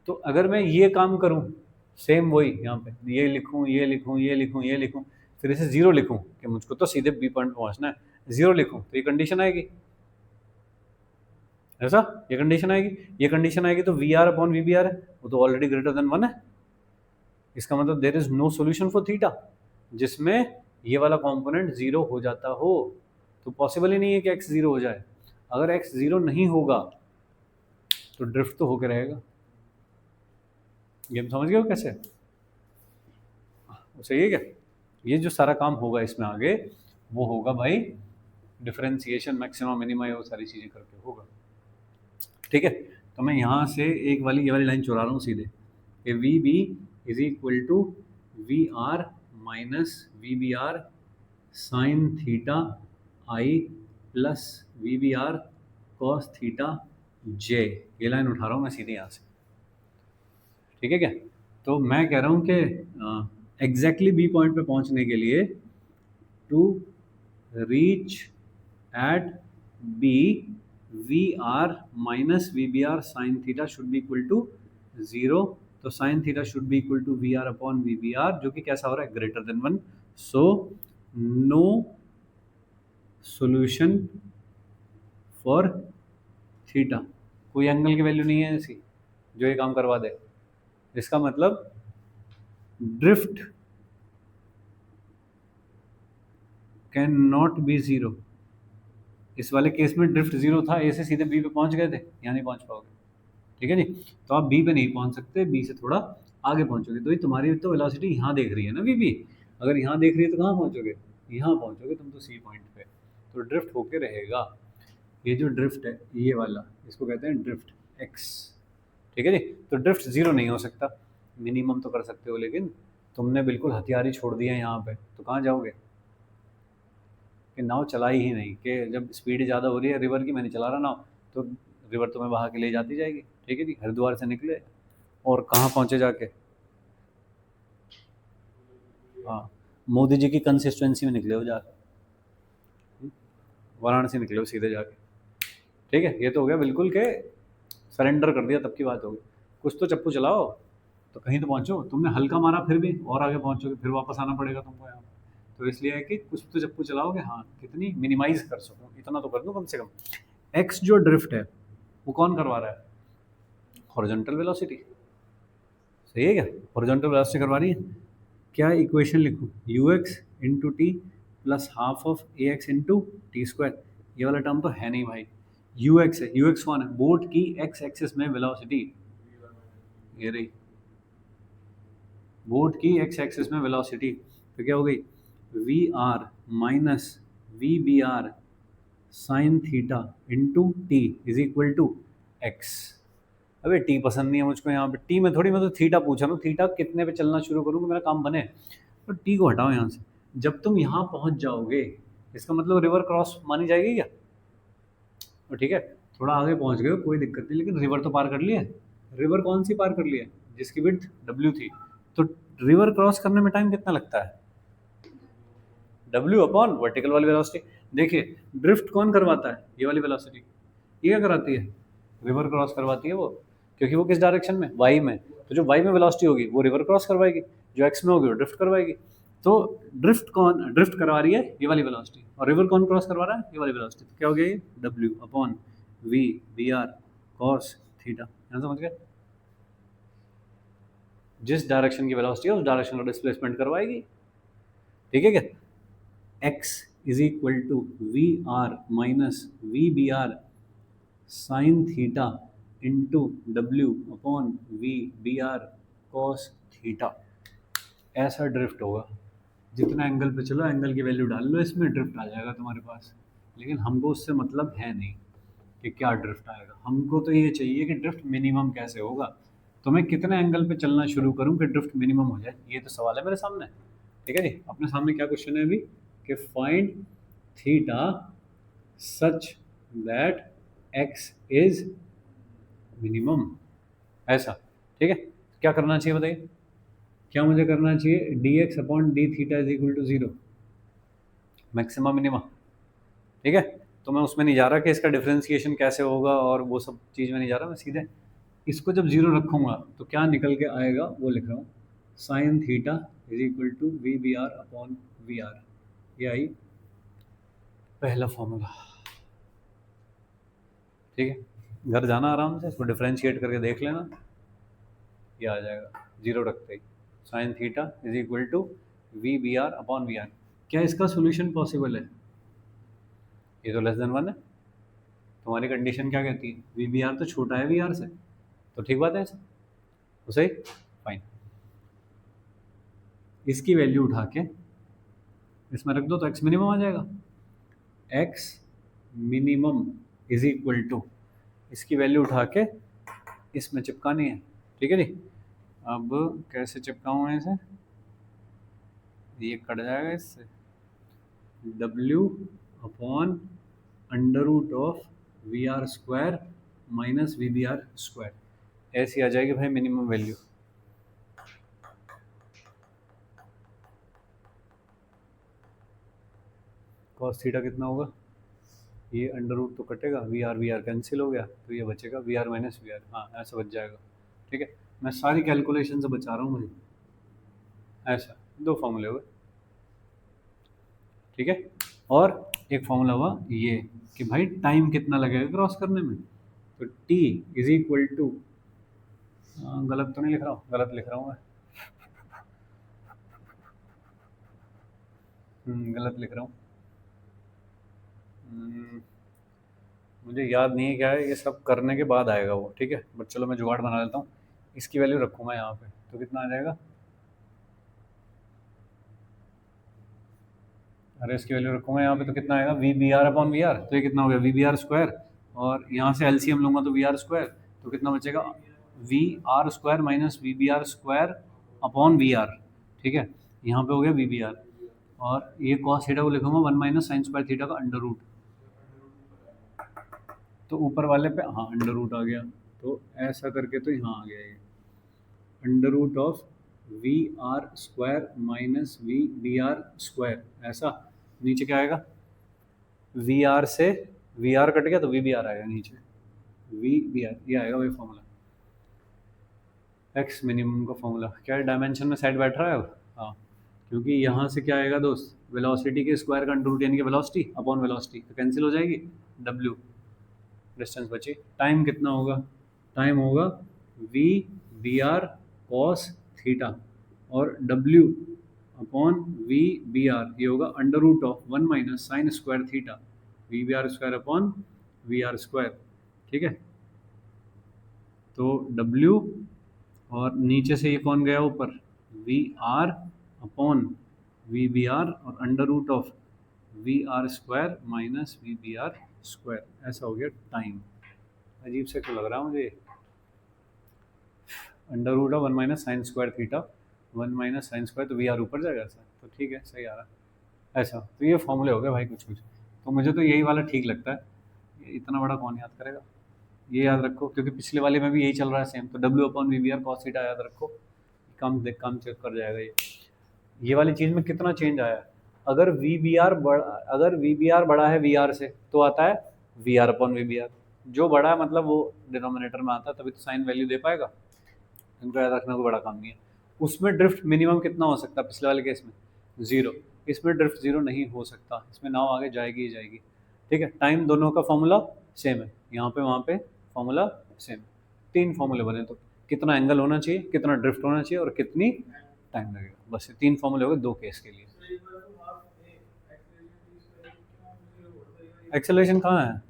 तो अगर मैं ये काम करूं, सेम वही यहाँ पे ये लिखूं ये लिखूं ये लिखूं ये लिखूं, फिर इसे जीरो लिखूं कि मुझको तो सीधे बी पॉइंट पहुंचना है, जीरो लिखूं तो ये कंडीशन आएगी ऐसा, ये कंडीशन आएगी, ये कंडीशन आएगी, तो V R upon V B R है, वो तो ऑलरेडी ग्रेटर देन वन है। इसका मतलब there is no solution for theta जिसमें ये वाला कंपोनेंट जीरो हो जाता हो। तो पॉसिबल ही नहीं है कि एक्स जीरो हो जाए। अगर एक्स जीरो नहीं होगा तो ड्रिफ्ट तो होकर रहेगा। गेम समझ गए हो कैसे? सही है क्या? ये जो सारा काम होगा इसमें आगे, वो होगा भाई डिफरेंशिएशन, मैक्सिमा, मिनिमा, ये वो सारी चीज़ें करके होगा। ठीक है? तो मैं यहाँ से एक वाली ये वाली लाइन चुरा रहा हूँ सीधे, कि V B is equal to V R minus V B R sine theta I plus V B R cos theta J. ये लाइन उठा रहा हूँ मैं सीधे यहाँ से। ठीक है क्या? तो मैं कह रहा हूँ कि एग्जैक्टली बी पॉइंट पे पहुंचने के लिए to reach at B V R minus V B R sine theta should be equal to 0। तो sine theta should be equal to V R upon V B R, जो कि कैसा हो रहा है, greater than 1। So no solution for theta. कोई angle की value नहीं है ऐसी जो ये काम करवा दे। इसका मतलब drift can not B zero. इस वाले केस में ड्रिफ्ट जीरो था, ए से सीधे बी पे पहुंच गए थे, यहाँ नहीं पहुंच पाओगे। ठीक है जी। तो आप बी पे नहीं पहुंच सकते, बी से थोड़ा आगे पहुंचोगे। तो ये तुम्हारी तो वेलोसिटी यहाँ देख रही है ना वी बी, अगर यहाँ देख रही है तो कहाँ पहुंचोगे, यहाँ पहुंचोगे तुम तो सी पॉइंट पे। तो ड्रिफ्ट होके रहेगा। ये जो ड्रिफ्ट है ये वाला, इसको कहते हैं ड्रिफ्ट एक्स। ठीक है जी। तो ड्रिफ्ट जीरो नहीं हो सकता, मिनिमम तो कर सकते हो, लेकिन तुमने बिल्कुल हथियार ही छोड़ दिया यहाँ पे, तो कहाँ जाओगे। कि नाव चलाई ही नहीं, कि जब स्पीड ज़्यादा हो रही है रिवर की, मैं नहीं चला रहा नाव, तो रिवर तुम्हें बहा के ले जाती जाएगी। ठीक है जी। हरिद्वार से निकले और कहाँ पहुँचे जाके, हाँ, मोदी जी की कंसिस्टेंसी में निकले हो जाके, वाराणसी निकले हो सीधे जाके। ठीक है। ये तो हो गया बिल्कुल के सरेंडर कर दिया तब की बात होगी। कुछ तो चप्पू चलाओ तो कहीं तो पहुँचो। तुमने हल्का मारा फिर भी और आगे पहुँचोगे, फिर वापस आना पड़ेगा तुमको यहाँ। तो इसलिए है कि कुछ तो चप्पू चलाओगे, हाँ, कितनी मिनिमाइज कर सको इतना तो कर दो कम से कम। एक्स जो ड्रिफ्ट है वो कौन करवा रहा है, हॉरिजॉन्टल वेलोसिटी। सही है क्या, हॉरिजॉन्टल वेलोसिटी करवा रही है। क्या इक्वेशन लिखूँ, you x into T plus half of A x into T square. ये वाला टर्म तो है नहीं भाई, यू एक्स है। यू एक्स कौन है, बोट की एक्स एक्सिस में वेलोसिटी, ये रही बोट की एक्स एक्सिस में वेलोसिटी। तो क्या हो गई, V R minus V B R sine theta into T is equal to X. अबे टी पसंद नहीं है मुझको यहाँ पे, टी में थोड़ी, मैं तो थीटा पूछ रहा हूँ। थीटा कितने पे चलना शुरू करूँ कि मेरा काम बने, तो टी को हटाओ यहाँ से। जब तुम यहाँ पहुँच जाओगे इसका मतलब रिवर क्रॉस मानी जाएगी क्या। तो ठीक है, थोड़ा आगे पहुँच गए हो कोई दिक्कत नहीं, लेकिन रिवर तो पार कर लिया। रिवर कौन सी पार कर लिया, जिसकी विड्थ डब्ल्यू थी। तो रिवर क्रॉस करने में टाइम कितना लगता है, डब्ल्यू अपॉन वर्टिकल वाली वेलोसिटी। देखिए ड्रिफ्ट कौन करवाता है, ये वाली वेलोसिटी। ये क्या कराती है, रिवर क्रॉस करवाती है वो, क्योंकि वो किस डायरेक्शन में, वाई में। तो जो वाई में वेलोसिटी होगी वो रिवर क्रॉस करवाएगी, जो एक्स में होगी वो ड्रिफ्ट करवाएगी। तो ड्रिफ्ट करवा रही है ये वाली वेलोसिटी, और रिवर कौन क्रॉस करवा रहा है, ये वाली वेलोसिटी। तो क्या हो गया ये, W upon V B R cos theta. यहाँ समझ गए, जिस डायरेक्शन की वेलोसिटी है उस डायरेक्शन का डिस्प्लेसमेंट करवाएगी। ठीक है क्या, x is equal to V R minus V B R sine theta into W upon V B R cos theta. ऐसा ड्रिफ्ट होगा। जितना एंगल पे चलो एंगल की वैल्यू डाल लो इसमें, ड्रिफ्ट आ जाएगा तुम्हारे पास। लेकिन हमको उससे मतलब है नहीं कि क्या ड्रिफ्ट आएगा, हमको तो ये चाहिए कि ड्रिफ्ट मिनिमम कैसे होगा। तो मैं कितने एंगल पे चलना शुरू करूं कि ड्रिफ्ट मिनिमम हो जाए, ये तो सवाल है मेरे सामने। ठीक है जी। अपने सामने क्या क्वेश्चन है अभी, कि find theta such that x is minimum, ऐसा। ठीक है, क्या करना चाहिए बताइए, क्या मुझे करना चाहिए, D X upon D theta is equal to 0, maxima minima. ठीक है, तो मैं उसमें नहीं जा रहा कि इसका डिफ्रेंसिएशन कैसे होगा और वो सब चीज़ में नहीं जा रहा, मैं सीधे इसको जब 0 रखूँगा तो क्या निकल के आएगा वो लिख रहा हूँ, sine theta is equal to V B R upon V R. ये आई पहला फॉर्मूला। ठीक है, घर जाना आराम से, इसको डिफ्रेंशिएट करके देख लेना, ये आ जाएगा 0 रखते ही, sine theta is equal to V B R upon V R. क्या इसका सोल्यूशन पॉसिबल है, ये तो लेस देन 1 है। तुम्हारी कंडीशन क्या कहती है, वी बी आर तो छोटा है वी आर से, तो ठीक बात है ऐसा तो सही, फाइन। इसकी वैल्यू उठा के इसमें रख दो तो एक्स मिनिमम आ जाएगा। X minimum is equal to, इसकी वैल्यू उठा के इसमें चिपकानी है। ठीक है जी। अब कैसे चिपकाऊँ मैं इसे, ये कट जाएगा इससे, W upon under root of V R square minus V B R square, ऐसी आ जाएगी भाई मिनिमम वैल्यू। कॉस थीटा कितना होगा, ये अंडर रूट तो कटेगा, वी आर कैंसिल हो गया, तो ये बचेगा V R minus V R, हाँ ऐसा बच जाएगा। ठीक है, मैं सारी कैलकुलेशन से बचा रहा हूँ मुझे, ऐसा दो फॉर्मूले हुए। ठीक है, और एक फॉर्मूला हुआ ये कि भाई टाइम कितना लगेगा क्रॉस करने में, तो t इज इक्वल टू, गलत तो नहीं लिख रहा हूँ, गलत लिख रहा हूँ मैं, गलत लिख रहा हूँ। हम्म, मुझे याद नहीं है क्या है, ये सब करने के बाद आएगा वो। ठीक है, बट चलो मैं जुगाड़ बना लेता हूँ, इसकी वैल्यू रखूँगा यहाँ पे, तो कितना आ जाएगा, अरे इसकी वैल्यू रखूँगा यहाँ पे तो कितना आएगा, V B R upon V R, तो ये कितना हो गया वी बी आर स्क्वायर, और यहाँ से एलसीएम लूँगा तो वी आर स्क्वायर, तो कितना बचेगा V R square minus V B R square upon V R. ठीक है, यहाँ पे हो गया वी बी आर, और ये कॉस थीटा को लिखूंगा one minus sine square theta का अंडर रूट, तो ऊपर वाले पे हाँ अंडर रूट आ गया, तो ऐसा करके तो यहाँ आ गया ये under root of V R square minus V B R square, ऐसा नीचे क्या आएगा, वी आर से वी आर कट गया तो वी बी आर आएगा नीचे, वी बी आर, ये आएगा वही फॉर्मूला, एक्स मिनिमम का फॉर्मूला। क्या डायमेंशन में साइड बैठ रहा है अब, हाँ, क्योंकि यहाँ से क्या आएगा दोस्त, वेलोसिटी के स्क्वायर का अंडर रूट यानी कि वेलोसिटी अपॉन वेलोसिटी, तो कैंसिल हो जाएगी, डब्ल्यू डिस्टेंस बची, टाइम कितना होगा, टाइम होगा V B R cos theta, और W upon V B R ये होगा under root of one minus sine square theta V B R square upon V R square. ठीक है, तो डब्ल्यू, और नीचे से ये कौन गया ऊपर, V R upon V B R, और under root of V R square minus V B R square, ऐसा हो गया टाइम। अजीब से क्यों लग रहा है मुझे, under root of one minus sine square theta, one minus sine square, तो वी आर ऊपर जाएगा ऐसा, तो ठीक है सही आ रहा है ऐसा। तो ये फॉर्मूले हो गए भाई कुछ कुछ, तो मुझे तो यही वाला ठीक लगता है, ये इतना बड़ा कौन याद करेगा, ये याद रखो क्योंकि पिछले वाले में भी यही चल रहा है सेम, तो W upon V B R cos theta याद रखो, कम चेक कर जाएगा ये वाली चीज़ में कितना चेंज आया है। अगर वी बी आर बड़ा, अगर वी बी आर बड़ा है वी आर से तो आता है V R upon V B R, जो बड़ा है मतलब वो डिनोमिनेटर में आता है, तभी तो साइन वैल्यू दे पाएगा, इनको याद रखना कोई बड़ा काम नहीं है। उसमें ड्रिफ्ट मिनिमम कितना हो सकता है पिछले वाले केस में, जीरो, इसमें ड्रिफ्ट जीरो नहीं हो सकता, इसमें नाव आगे जाएगी ही जाएगी। ठीक है, टाइम दोनों का फॉर्मूला सेम है, यहाँ पे वहाँ पे फॉर्मूला सेम, तीन फॉर्मूले बने, तो कितना एंगल होना चाहिए, कितना ड्रिफ्ट होना चाहिए, और कितनी टाइम लगेगा, बस ये तीन फॉर्मूले हो गए दो केस के लिए। एक्सेलरेशन कहाँ है,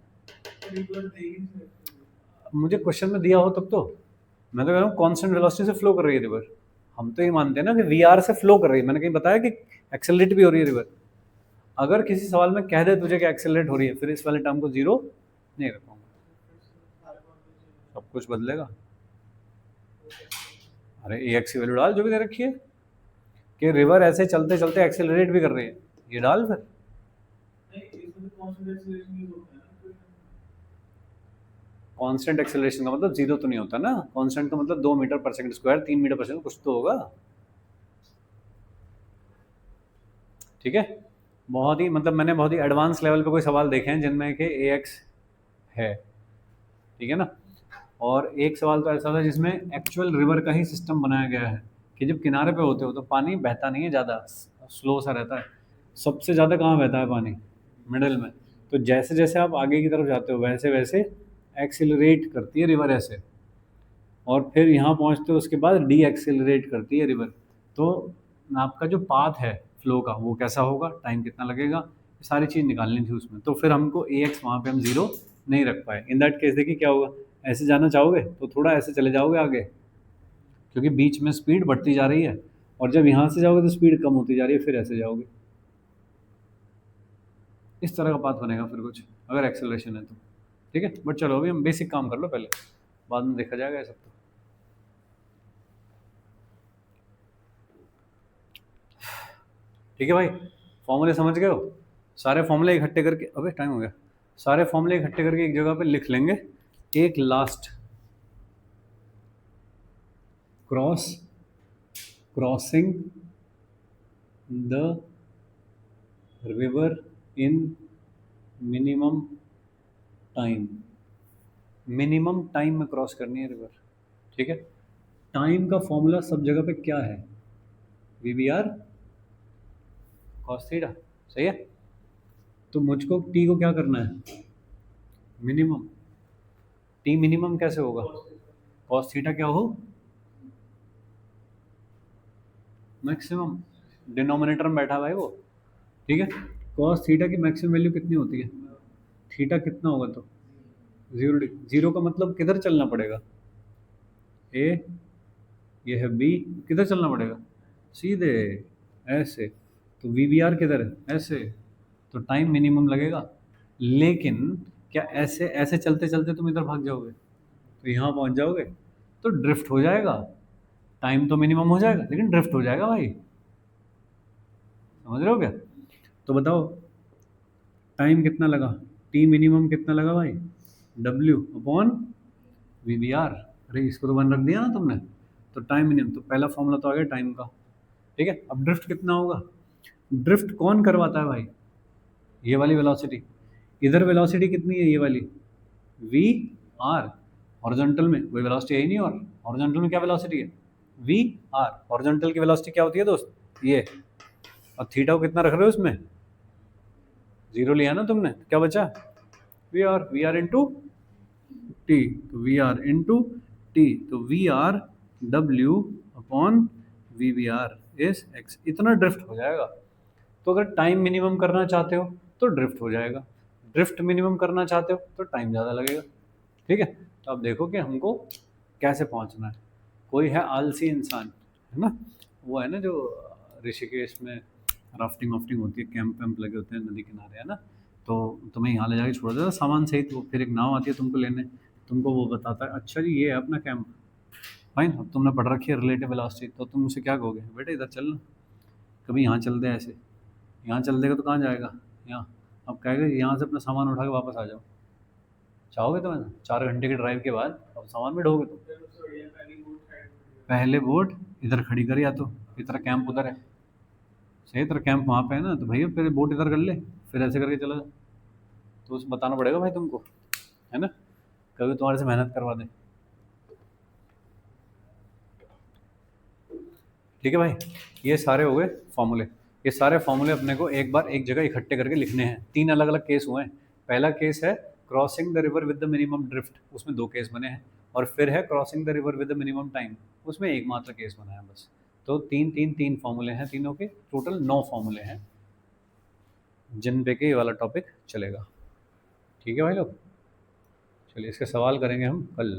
मुझे क्वेश्चन में दिया हो तब तो, मैं तो कह रहा हूँ कांस्टेंट वेलोसिटी से फ्लो कर रही है रिवर, हम तो ये मानते हैं ना कि वी आर से फ्लो कर रही है, मैंने कहीं बताया कि एक्सेलरेट भी हो रही है रिवर। अगर किसी सवाल में कह दे तुझे कि एक्सेलरेट हो रही है, फिर इस वाले टर्म को जीरो नहीं रखूंगा, सब कुछ बदलेगा। अरे ए एक्स की वैल्यू डाल जो भी दे रखी है, कि रिवर ऐसे चलते चलते एक्सेलरेट भी कर रही है, ये डाल फिर। कांस्टेंट एक्सेलरेशन का मतलब जीरो तो नहीं होता ना, कांस्टेंट का मतलब 2 मीटर पर सेकंड स्क्वायर, 3 मीटर पर सेकंड, कुछ तो होगा। ठीक है, बहुत ही मतलब मैंने बहुत ही एडवांस लेवल पे कोई सवाल देखे हैं जिनमें कि ए एक्स है, ठीक है ना। और एक सवाल तो ऐसा था जिसमें एक्चुअल रिवर का ही सिस्टम बनाया गया है कि जब किनारे पे होते हो तो पानी बहता नहीं है ज़्यादा, स्लो सा रहता है, सबसे ज़्यादा कहाँ बहता है पानी, मिडल में, तो जैसे जैसे आप आगे की तरफ जाते हो वैसे वैसे एक्सिलरेट करती है रिवर ऐसे, और फिर यहाँ पहुँचते हो उसके बाद डी एक्सिलरेट करती है रिवर। तो आपका जो पाथ है फ्लो का वो कैसा होगा, टाइम कितना लगेगा, ये सारी चीज़ निकालनी थी उसमें, तो फिर हमको ए एक्स वहाँ पर हम ज़ीरो नहीं रख पाए। इन दैट केस देखिए क्या होगा, ऐसे जाना चाहोगे तो थोड़ा ऐसे चले जाओगे आगे, क्योंकि बीच में स्पीड बढ़ती जा रही है, और जब यहाँ से जाओगे तो स्पीड कम होती जा रही है, फिर ऐसे जाओगे, इस तरह का पाथ बनेगा फिर कुछ, अगर एक्सेलरेशन है तो। ठीक है, बट चलो अभी हम बेसिक काम कर लो पहले, बाद में देखा जाएगा ये सब तो। ठीक है भाई, फॉर्मूले समझ गए हो, सारे फॉर्मूले इकट्ठे करके, अबे टाइम हो गया, सारे फॉर्मूले इकट्ठे करके एक जगह पे लिख लेंगे, एक last crossing the river in minimum time, minimum time में क्रॉस करनी है रिवर, ठीक है। टाइम का फॉर्मूला सब जगह पे क्या है, V B R cos theta, सही है। तो मुझको टी को क्या करना है, मिनिमम। टी मिनिमम कैसे होगा, कॉस थीटा क्या हो, मैक्सिमम, डिनोमिनेटर में बैठा हुआ है वो, ठीक है। कॉस थीटा की मैक्सिमम वैल्यू कितनी होती है, थीटा कितना होगा तो 0 डिग्री। 0 का मतलब किधर चलना पड़ेगा, ए, ये है बी, किधर चलना पड़ेगा, सीधे ऐसे। तो वी बी आर किधर है, ऐसे, तो टाइम मिनिमम लगेगा। लेकिन क्या ऐसे ऐसे चलते चलते तुम इधर भाग जाओगे, तो यहाँ पहुँच जाओगे, तो ड्रिफ्ट हो जाएगा। टाइम तो मिनिमम हो जाएगा लेकिन ड्रिफ्ट हो जाएगा भाई, समझ रहे हो क्या। तो बताओ टाइम कितना लगा, टी मिनिमम कितना लगा भाई, W upon V B R. अरे इसको तो वन रख दिया ना तुमने, तो टाइम मिनिमम, तो पहला फॉर्मूला तो आ गया टाइम का, ठीक है। अब ड्रिफ्ट कितना होगा, ड्रिफ्ट कौन करवाता है भाई, ये वाली वेलोसिटी। इधर वेलोसिटी कितनी है, ये वाली वी आर, हॉरिजॉन्टल में कोई वेलोसिटी है ही नहीं, और हॉरिजॉन्टल में क्या वेलोसिटी है, वी आर। हॉरिजॉन्टल की वेलोसिटी क्या होती है दोस्त, ये। और थीटा को कितना रख रहे हो उसमें, 0 लिया ना तुमने, क्या बचा, वी आर इंटू टी, तो वी आर इंटू टी, तो V R W upon V B R is X, इतना ड्रिफ्ट हो जाएगा। तो अगर टाइम मिनिमम करना चाहते हो तो ड्रिफ्ट हो जाएगा, ड्रिफ्ट मिनिमम करना चाहते हो तो टाइम ज़्यादा लगेगा, ठीक है। तो अब देखो कि हमको कैसे पहुंचना है। कोई है आलसी इंसान, है ना, वो है ना जो ऋषिकेश में राफ्टिंग वाफ्टिंग होती है, कैंप वैम्प लगे होते हैं नदी किनारे, है ना। तो तुम्हें यहाँ ले जाके छोड़ देता है सामान सहित, वो फिर एक नाव आती है तुमको लेने, तुमको वो बताता है अच्छा जी ये है अपना कैंप। फाइन, अब तुमने पढ़ रखी है रिलेटिव वेलोसिटी, तो तुम उसे क्या कहोगे, बेटे इधर चलना, कभी यहाँ चल दे ऐसे, यहाँ चल देगा तो कहाँ जाएगा, यहाँ। अब कहेगा यहाँ से अपना सामान उठा के वापस आ जाओ, चाहोगे तो, है 4 घंटे की ड्राइव के बाद अब सामान भी ढोगे तुम। पहले बोट इधर खड़ी कर, या तो इधर कैंप उधर है, सही, तेरा कैंप वहाँ पे है ना, तो भैया फिर बोट इधर कर ले, फिर ऐसे करके चला जा। तो उसे बताना पड़ेगा भाई तुमको, है ना, कभी तुम्हारे से मेहनत करवा दे, ठीक है भाई। ये सारे हो गए फॉर्मूले, ये सारे फॉर्मूले अपने को एक बार एक जगह इकट्ठे करके लिखने हैं। 3 अलग अलग केस हुए हैं। पहला केस है crossing the river with the minimum drift, उसमें 2 केस बने हैं। और फिर है crossing the river with the minimum time, उसमें एक मात्र केस बना है बस। तो 3 फॉर्मूले हैं, तीनों के टोटल 9 फॉर्मूले हैं जिन पे के ये वाला टॉपिक चलेगा, ठीक है भाई लोग। चलिए इसके सवाल करेंगे हम कल।